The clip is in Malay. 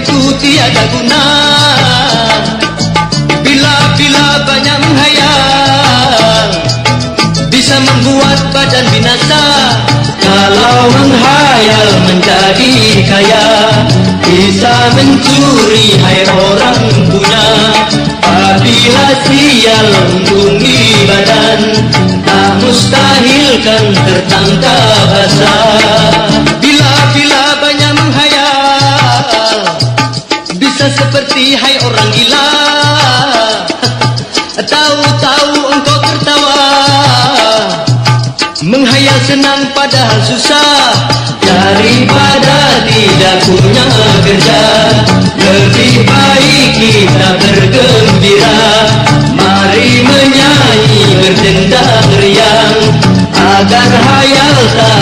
itu tiada guna bila banyak menghayal, bisa membuat badan binasa. Kalau menghayal menjadi kaya, bisa mencuri hai orang punya. Apabila sial unggungi badan, tak mustahil kan tertangkap basah. Bila banyak menghayal, bisa seperti hai orang gila. Tahu-tahu engkau tertawa, menghayal senang padahal susah. Daripada tidak punya kerja, lebih baik kita bergembira. Mari menyanyi berdendang riang, agar hayal tak